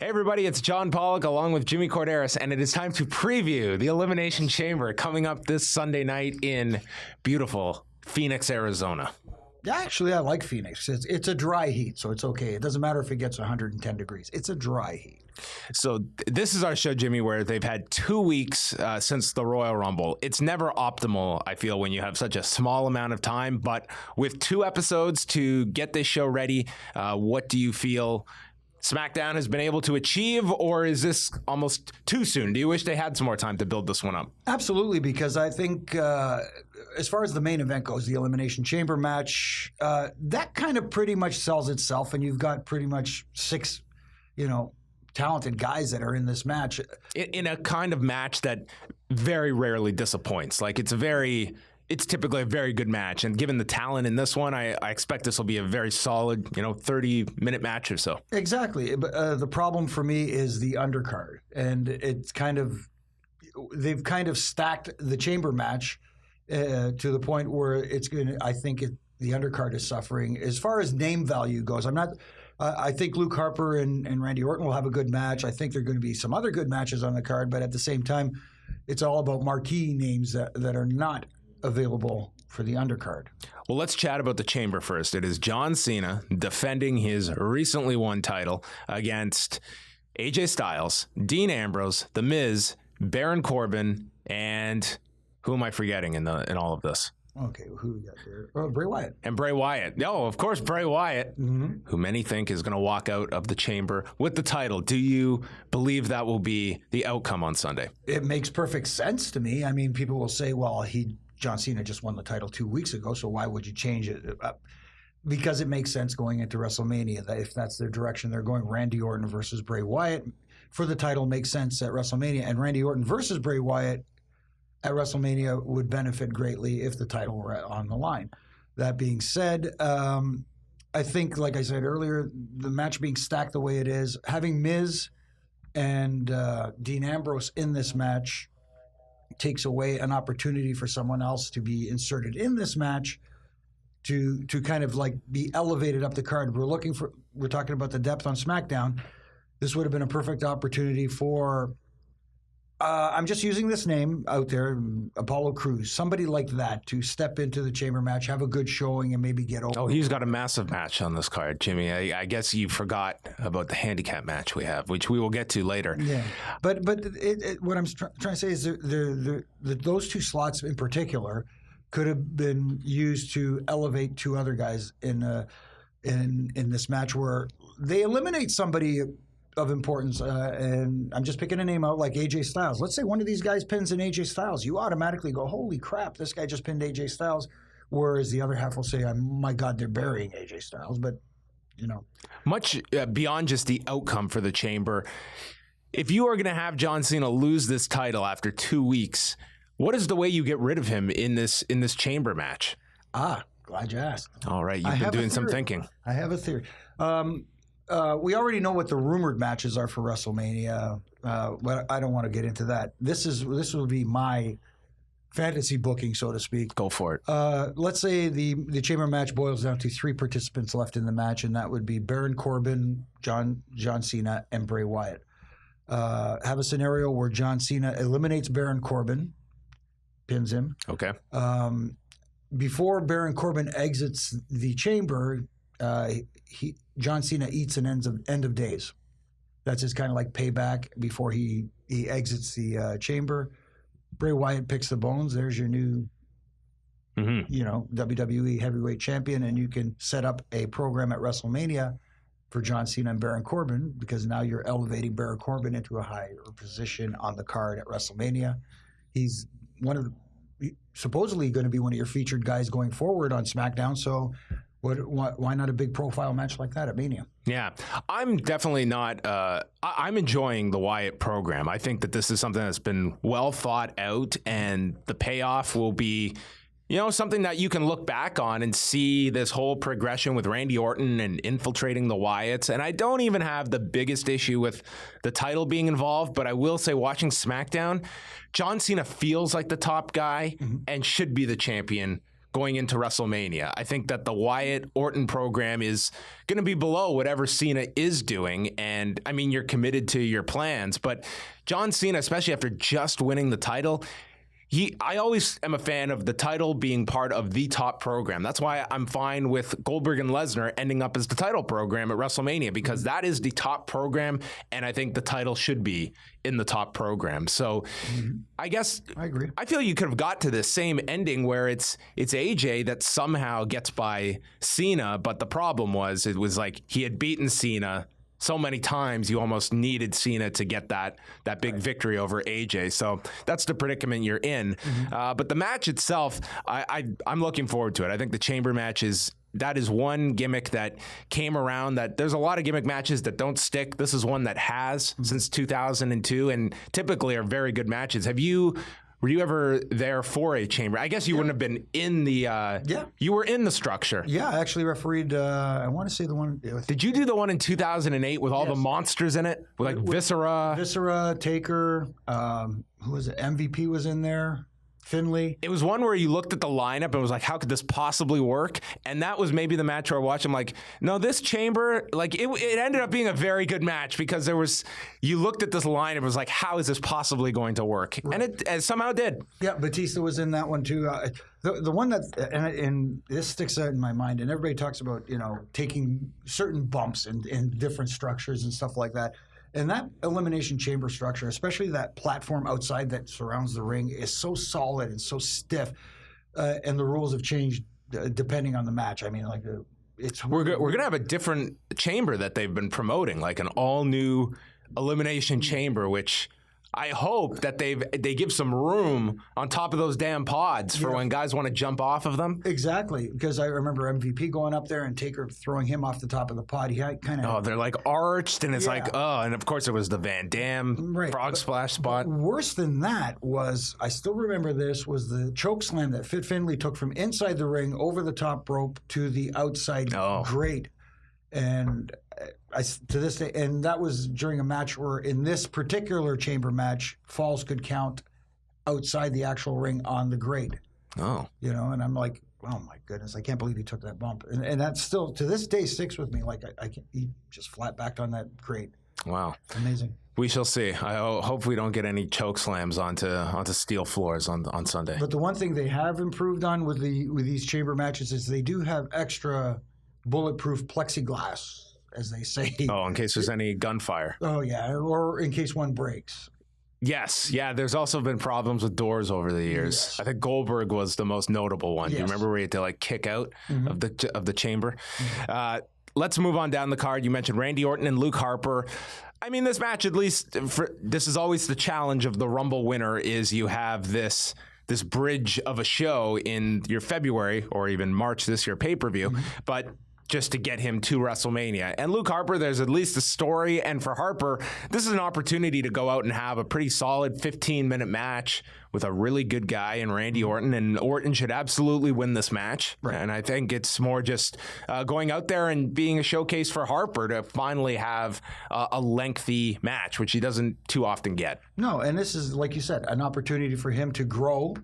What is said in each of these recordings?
Hey everybody, it's John Pollock along with Jimmy Korderas, and it is time to preview the Elimination Chamber coming up this Sunday night in beautiful Phoenix, Arizona. Actually, I like Phoenix. It's a dry heat, so it's okay. It doesn't matter if it gets 110 degrees. It's a dry heat. So this is our show, Jimmy, where they've had 2 weeks since the Royal Rumble. It's never optimal, I feel, when you have such a small amount of time. But with 2 episodes to get this show ready, what do you feel SmackDown has been able to achieve, or is this almost too soon? Do you wish they had some more time to build this one up? Absolutely, because I think as far as the main event goes, the Elimination Chamber match, that kind of pretty much sells itself, and you've got pretty much 6, talented guys that are in this match. In a kind of match that very rarely disappoints. Like it's typically a very good match. And given the talent in this one, I expect this will be a very solid, 30-minute match or so. Exactly. But the problem for me is the undercard. And they've kind of stacked the chamber match to the point where the undercard is suffering. As far as name value goes, I think Luke Harper and Randy Orton will have a good match. I think there are going to be some other good matches on the card, but at the same time, it's all about marquee names that are not available for the undercard. Well, let's chat about the chamber first. It is John Cena defending his recently won title against AJ Styles, Dean Ambrose, The Miz, Baron Corbin, and who am I forgetting in all of this? Okay, who we got there? Oh, Bray Wyatt. And Bray Wyatt. No, of course, Bray Wyatt, who many think is going to walk out of the chamber with the title. Do you believe that will be the outcome on Sunday? It makes perfect sense to me. I mean, people will say, well, John Cena just won the title 2 weeks ago, so why would you change it? Because it makes sense going into WrestleMania. That if that's their direction they're going, Randy Orton versus Bray Wyatt for the title makes sense at WrestleMania. And Randy Orton versus Bray Wyatt at WrestleMania would benefit greatly if the title were on the line. That being said, I think, like I said earlier, the match being stacked the way it is, having Miz and Dean Ambrose in this match takes away an opportunity for someone else to be inserted in this match to kind of like be elevated up the card. We're talking about the depth on SmackDown. This would have been a perfect opportunity for I'm just using this name out there, Apollo Crews, somebody like that to step into the chamber match, have a good showing, and maybe get over. Oh, he's got a massive match on this card, Jimmy. I guess you forgot about the handicap match we have, which we will get to later. Yeah, but what I'm trying to say is those 2 slots in particular could have been used to elevate 2 other guys in this match where they eliminate somebody of importance, and I'm just picking a name out like AJ Styles. Let's say one of these guys pins in AJ Styles. You automatically go, holy crap, this guy just pinned AJ Styles, whereas the other half will say, my God, they're burying AJ Styles. But, Much beyond just the outcome for the chamber, if you are going to have John Cena lose this title after 2 weeks, what is the way you get rid of him in this chamber match? Glad you asked. All right, you've been doing some thinking. I have a theory. We already know what the rumored matches are for WrestleMania, but I don't want to get into that. This will be my fantasy booking, so to speak. Go for it. Let's say the chamber match boils down to 3 participants left in the match, and that would be Baron Corbin, John Cena, and Bray Wyatt. Have a scenario where John Cena eliminates Baron Corbin, pins him. Okay. Before Baron Corbin exits the chamber, John Cena eats an end of days. That's his kind of like payback before he exits the chamber. Bray Wyatt picks the bones. There's your new, WWE heavyweight champion, and you can set up a program at WrestleMania for John Cena and Baron Corbin because now you're elevating Baron Corbin into a higher position on the card at WrestleMania. He's supposedly going to be one of your featured guys going forward on SmackDown. So why not a big profile match like that at Mania? Yeah, I'm definitely not. I'm enjoying the Wyatt program. I think that this is something that's been well thought out, and the payoff will be, something that you can look back on and see this whole progression with Randy Orton and infiltrating the Wyatts. And I don't even have the biggest issue with the title being involved, but I will say, watching SmackDown, John Cena feels like the top guy and should be the champion going into WrestleMania. I think that the Wyatt-Orton program is going to be below whatever Cena is doing. And, I mean, you're committed to your plans. But John Cena, especially after just winning the title, I always am a fan of the title being part of the top program. That's why I'm fine with Goldberg and Lesnar ending up as the title program at WrestleMania, because that is the top program, and I think the title should be in the top program. So I guess I agree. I feel you could have got to the same ending where it's AJ that somehow gets by Cena, but the problem was it was like he had beaten Cena so many times you almost needed Cena to get that big victory over AJ. So that's the predicament you're in. But the match itself, I'm looking forward to it. I think the chamber match is one gimmick that came around that there's a lot of gimmick matches that don't stick. This is one that has since 2002 and typically are very good matches. Were you ever there for a chamber? I guess you wouldn't have been in the... You were in the structure. Yeah, I actually refereed, I want to say the one... Did you do the one in 2008 with all the monsters in it? With Viscera? Viscera, Taker, who was it? MVP was in there. Finley. It was one where you looked at the lineup and was like, how could this possibly work? And that was maybe the match where I watched. I'm like, no, this chamber, like it ended up being a very good match because you looked at this line and was like, how is this possibly going to work? Right. And it somehow did. Yeah, Batista was in that one too. The one that, and this sticks out in my mind, and everybody talks about, taking certain bumps in different structures and stuff like that. And that elimination chamber structure, especially that platform outside that surrounds the ring, is so solid and so stiff. And the rules have changed depending on the match. I mean, we're gonna have a different chamber that they've been promoting, like an all new elimination chamber, which I hope that they give some room on top of those damn pods for when guys want to jump off of them. Exactly, because I remember MVP going up there and Taker throwing him off the top of the pod. He kind of... Oh, they're like arched, and it's like, and of course it was the Van Damme frog splash spot. Worse than that was, I still remember this, was the choke slam that Finley took from inside the ring over the top rope to the outside grate. And to this day, and that was during a match where in this particular chamber match, falls could count outside the actual ring on the grate. Oh. And I'm like, oh my goodness, I can't believe he took that bump. And that still, to this day, sticks with me. Like, he just flat backed on that grate. Wow. Amazing. We shall see. I hope we don't get any choke slams onto steel floors on Sunday. But the one thing they have improved on with these chamber matches is they do have extra bulletproof plexiglass, as they say. Oh, in case there's any gunfire. Oh, yeah, or in case one breaks. Yes, yeah, there's also been problems with doors over the years. Yes. I think Goldberg was the most notable one. Yes. You remember where he had to kick out of the chamber? Let's move on down the card. You mentioned Randy Orton and Luke Harper. I mean, this match, at least, this is always the challenge of the Rumble winner, is you have this bridge of a show in your February or even March this year pay-per-view, but just to get him to WrestleMania. And Luke Harper, there's at least a story. And for Harper, this is an opportunity to go out and have a pretty solid 15-minute match with a really good guy in Randy Orton. And Orton should absolutely win this match. Right. And I think it's more just going out there and being a showcase for Harper to finally have a lengthy match, which he doesn't too often get. No, and this is, like you said, an opportunity for him to grow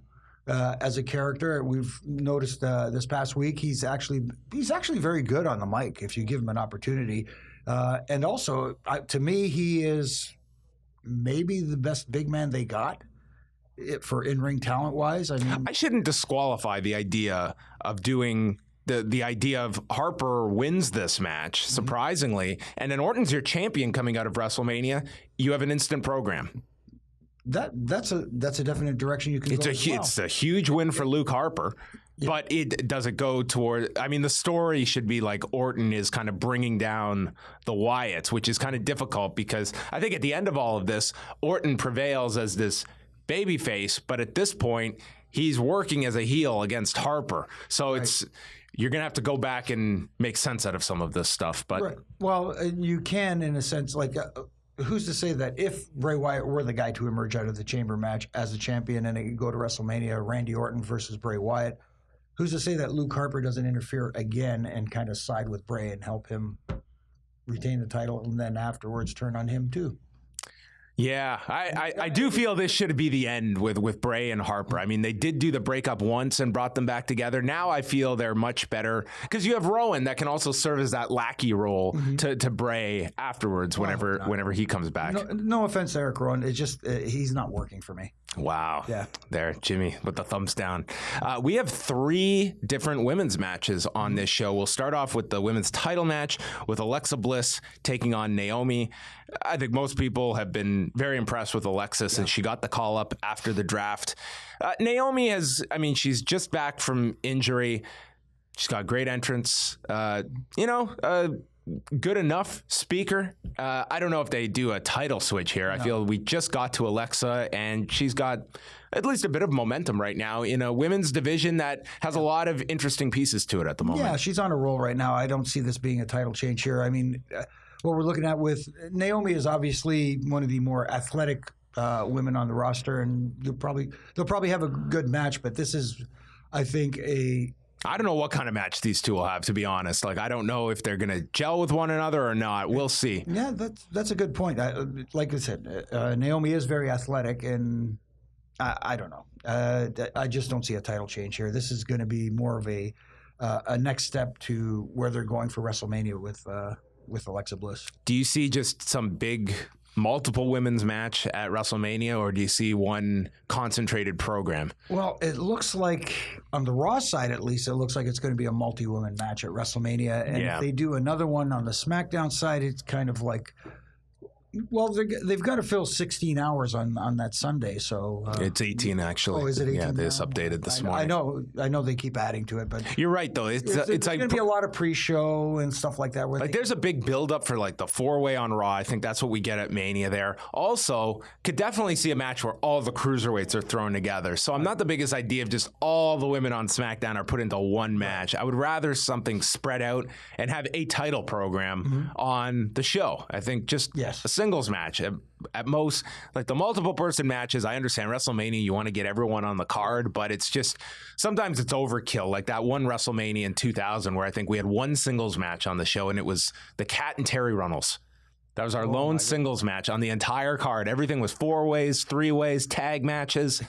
as a character. We've noticed this past week he's actually very good on the mic if you give him an opportunity. And also, to me, he is maybe the best big man they got for in-ring talent-wise. I mean, I shouldn't disqualify the idea of doing the idea of Harper wins this match, surprisingly, and then Orton's your champion coming out of WrestleMania. You have an instant program. That's a definite direction you can go as well. It's a huge win for Luke Harper, but does it go toward? I mean, the story should be like Orton is kind of bringing down the Wyatts, which is kind of difficult because I think at the end of all of this, Orton prevails as this babyface, but at this point, he's working as a heel against Harper. So you're going to have to go back and make sense out of some of this stuff. But well, you can in a sense like. Who's to say that if Bray Wyatt were the guy to emerge out of the chamber match as a champion and it could go to WrestleMania, Randy Orton versus Bray Wyatt, who's to say that Luke Harper doesn't interfere again and kind of side with Bray and help him retain the title and then afterwards turn on him too? Yeah, I do feel this should be the end with Bray and Harper. I mean, they did do the breakup once and brought them back together. Now I feel they're much better because you have Rowan that can also serve as that lackey role to Bray afterwards whenever he comes back. No offense, Eric Rowan. It's just he's not working for me. Wow. Yeah. There, Jimmy, with the thumbs down. We have 3 different women's matches on this show. We'll start off with the women's title match with Alexa Bliss taking on Naomi. I think most people have been very impressed with Alexa since she got the call up after the draft. Naomi she's just back from injury. She's got great entrance. Good enough speaker. I don't know if they do a title switch here. I feel we just got to Alexa, and she's got at least a bit of momentum right now in a women's division that has a lot of interesting pieces to it at the moment. Yeah, she's on a roll right now. I don't see this being a title change here. I mean, what we're looking at with Naomi is obviously one of the more athletic women on the roster, and they'll probably have a good match. But this is, I think, I don't know what kind of match these two will have, to be honest. Like, I don't know if they're going to gel with one another or not. We'll see. Yeah, that's a good point. Like I said, Naomi is very athletic, and I don't know. I just don't see a title change here. This is going to be more of a next step to where they're going for WrestleMania with Alexa Bliss. Do you see just some big multiple women's match at WrestleMania, or do you see one concentrated program? Well, it looks like on the Raw side, at least, it looks like it's going to be a multi-woman match at WrestleMania. And if they do another one on the SmackDown side, it's kind of like, well, they've got to fill 16 hours on that Sunday, so it's 18 actually. Oh, is it 18? Yeah, they just updated this morning. I know they keep adding to it, but you're right though. It's like going to be a lot of pre-show and stuff like that. Like there's a big build-up for like the 4-way on Raw. I think that's what we get at Mania there. Also, could definitely see a match where all the cruiserweights are thrown together. So I'm not the biggest idea of just all the women on SmackDown are put into one match. I would rather something spread out and have a title program on the show. I think just a singles match at most. Like the multiple person matches, I understand WrestleMania, you want to get everyone on the card, but it's just sometimes it's overkill. Like that one WrestleMania in 2000 where I think we had one singles match on the show, and it was the Cat and Terry Runnels. That was our lone singles match on the entire card. Everything was 4-ways, 3-ways, tag matches,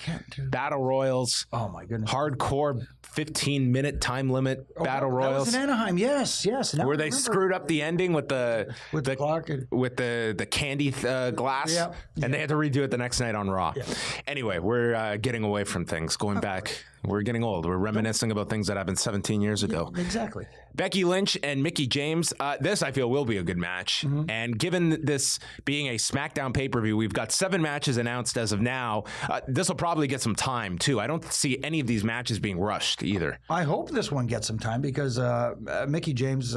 battle royals. Oh my goodness! Hardcore 15-minute time limit battle royals. That was in Anaheim. Yes. Now where they screwed up the ending with the clock with the candy glass, and they had to redo it the next night on Raw. Yeah. Anyway, we're getting away from things. Going back. We're getting old. We're reminiscing about things that happened 17 years ago. Yeah, exactly. Becky Lynch and Mickie James. This, I feel, will be a good match. And given this being a SmackDown pay-per-view, we've got 7 matches announced as of now. This will probably get some time, too. I don't see any of these matches being rushed either. I hope this one gets some time because Mickie James,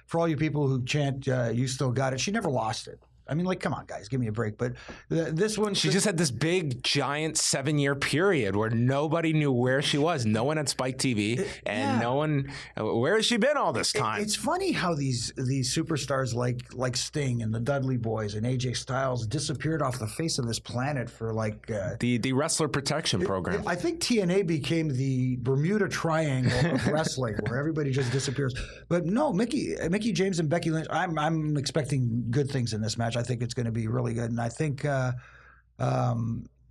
for all you people who chant, you still got it, she never lost it. I mean, like, come on, guys, give me a break. But this one... She just had this big, giant 7-year period where nobody knew where she was. No one had Spike TV, and no one... Where has she been all this time? It's funny how these superstars like Sting and the Dudley Boys and AJ Styles disappeared off the face of this planet for, like... the Wrestler Protection Program. I think TNA became the Bermuda Triangle of wrestling, where everybody just disappears. But no, Mickie James and Becky Lynch, I'm expecting good things in this match. I think it's going to be really good. And I think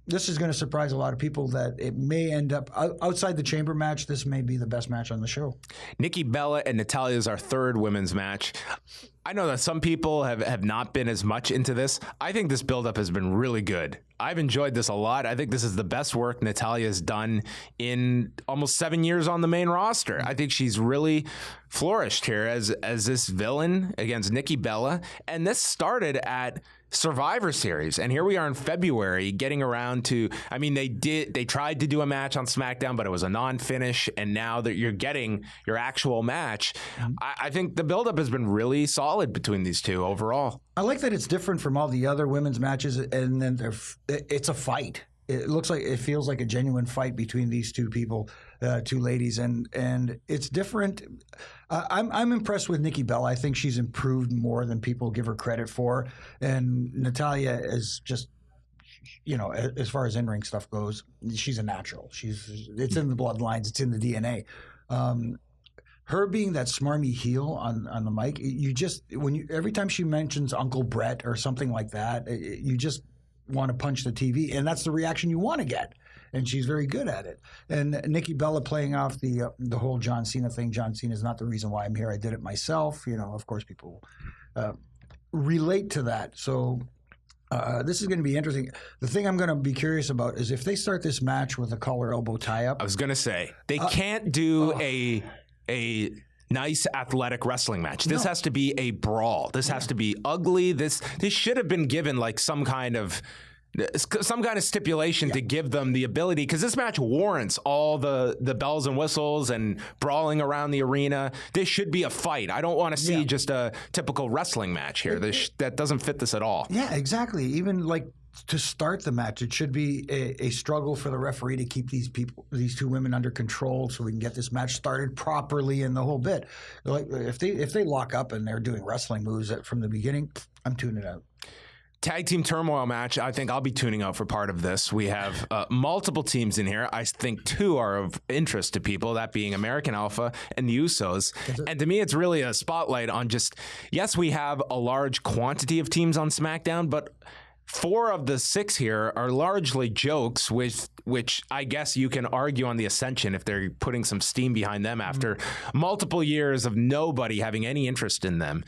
this is going to surprise a lot of people that it may end up outside the chamber match. This may be the best match on the show. Nikki Bella and Natalya is our 3rd women's match. I know that some people have not been as much into this. I think this buildup has been really good. I've enjoyed this a lot. I think this is the best work Natalya has done in almost 7 years on the main roster. I think she's really flourished here as this villain against Nikki Bella. And this started at Survivor Series, and here we are in February getting around to, I mean, they tried to do a match on SmackDown, but it was a non-finish, and now that you're getting your actual match, I think the buildup has been really solid between these two overall. I like that it's different from all the other women's matches, and then it's a fight. It feels like a genuine fight between these two people, two ladies, and it's different. I'm impressed with Nikki Bella. I think she's improved more than people give her credit for, and Natalya is just, as far as in-ring stuff goes, she's a natural. It's in the bloodlines. It's in the DNA. Her being that smarmy heel on the mic, every time she mentions Uncle Brett or something like that, want to punch the TV, and that's the reaction you want to get. And she's very good at it. And Nikki Bella playing off the whole John Cena thing. John Cena is not the reason why I'm here. I did it myself. Of course, people relate to that. So this is going to be interesting. The thing I'm going to be curious about is if they start this match with a collar elbow tie-up. I was going to say, they can't do a nice athletic wrestling match. This has to be a brawl. This has to be ugly. This should have been given like some kind of stipulation to give them the ability, because this match warrants all the bells and whistles and brawling around the arena. This should be a fight. I don't want to see just a typical wrestling match here. That doesn't fit this at all. Yeah, exactly. Even like to start the match, it should be a struggle for the referee to keep these two women under control so we can get this match started properly and the whole bit. Like if they lock up and they're doing wrestling moves from the beginning, I'm tuning out. Tag team turmoil match. I think I'll be tuning out for part of this. We have multiple teams in here. I think 2 are of interest to people, that being American Alpha and the Usos. And to me, it's really a spotlight on just, yes, we have a large quantity of teams on SmackDown, but 4 of the 6 here are largely jokes, which I guess you can argue on the Ascension if they're putting some steam behind them after multiple years of nobody having any interest in them,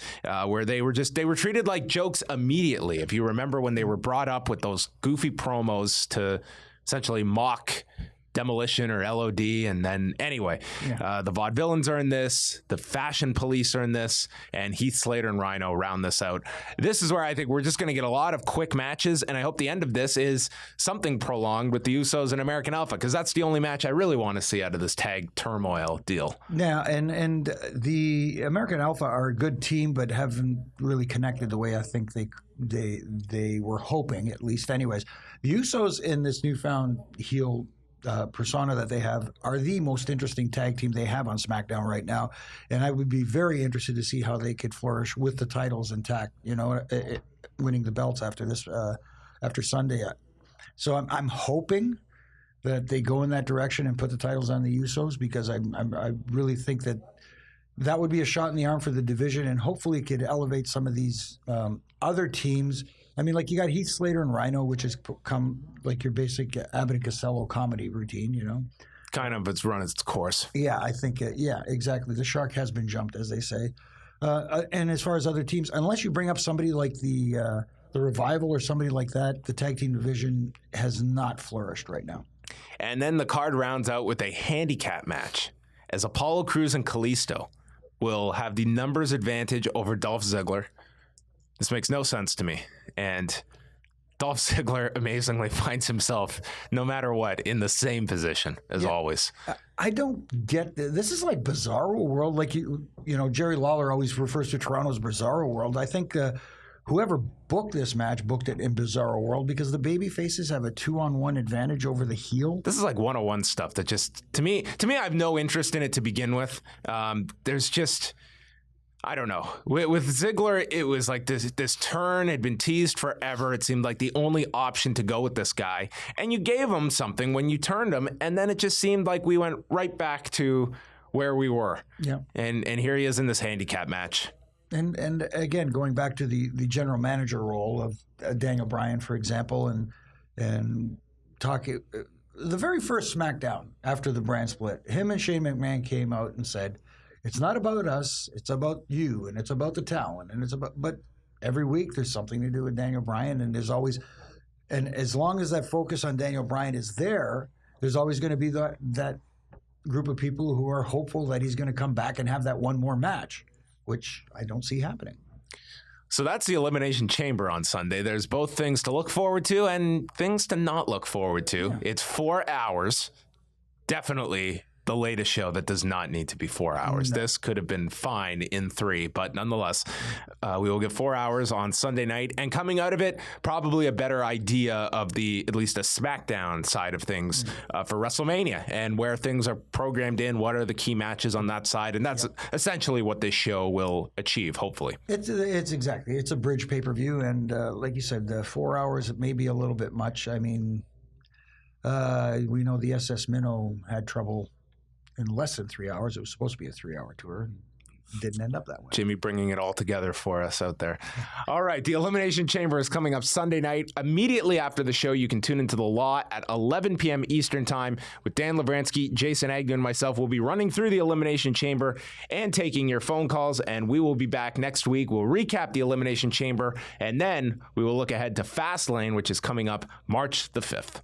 where they were treated like jokes immediately. If you remember when they were brought up with those goofy promos to essentially mock Demolition or LOD, and then anyway, the Vaudevillains are in this, the Fashion Police are in this, and Heath Slater and Rhino round this out. This is where I think we're just going to get a lot of quick matches, and I hope the end of this is something prolonged with the Usos and American Alpha, because that's the only match I really want to see out of this tag turmoil deal. Yeah, and the American Alpha are a good team, but haven't really connected the way I think they were hoping, at least anyways. The Usos in this newfound heel persona that they have are the most interesting tag team they have on SmackDown right now, and I would be very interested to see how they could flourish with the titles intact. Winning the belts after Sunday. So I'm hoping that they go in that direction and put the titles on the Usos, because I really think that would be a shot in the arm for the division, and hopefully it could elevate some of these other teams. I mean, like you got Heath Slater and Rhino, which has become like your basic Abbott and Costello comedy routine, Kind of, it's run its course. Yeah, I think, exactly. The shark has been jumped, as they say. And as far as other teams, unless you bring up somebody like the Revival or somebody like that, the tag team division has not flourished right now. And then the card rounds out with a handicap match, as Apollo Crews and Kalisto will have the numbers advantage over Dolph Ziggler. This makes no sense to me. And Dolph Ziggler amazingly finds himself, no matter what, in the same position as always. I don't get this. This is like Bizarro World. Like, Jerry Lawler always refers to Toronto as Bizarro World. I think whoever booked this match booked it in Bizarro World, because the baby faces have a 2-on-1 advantage over the heel. This is like 101 stuff that just, to me, I have no interest in it to begin with. There's just... I don't know. With Ziggler, it was like this turn had been teased forever. It seemed like the only option to go with this guy. And you gave him something when you turned him, and then it just seemed like we went right back to where we were. Yeah. And here he is in this handicap match. And again, going back to the general manager role of Daniel Bryan, for example, and talking the very first SmackDown after the brand split, him and Shane McMahon came out and said, it's not about us, it's about you, and it's about the talent, and but every week there's something to do with Daniel Bryan, and there's always, and as long as that focus on Daniel Bryan is there's always going to be that group of people who are hopeful that he's going to come back and have that one more match, which I don't see happening. So that's the Elimination Chamber on Sunday. There's both things to look forward to and things to not look forward to. Yeah. It's 4 hours. Definitely the latest show that does not need to be 4 hours. No. This could have been fine in 3, but nonetheless, we will get 4 hours on Sunday night. And coming out of it, probably a better idea of at least the SmackDown side of things for WrestleMania and where things are programmed in, what are the key matches on that side. And that's essentially what this show will achieve, hopefully. It's exactly. It's a bridge pay-per-view. And like you said, 4 hours may be a little bit much. I mean, we know the SS Minnow had trouble in less than 3 hours. It was supposed to be a 3-hour tour. didn't end up that way. Jimmy bringing it all together for us out there. All right, the Elimination Chamber is coming up Sunday night. Immediately after the show, you can tune into The Law at 11 p.m. Eastern Time with Dan Lavransky, Jason Agnew, and myself. We'll be running through the Elimination Chamber and taking your phone calls, and we will be back next week. We'll recap the Elimination Chamber, and then we will look ahead to Fastlane, which is coming up March the 5th.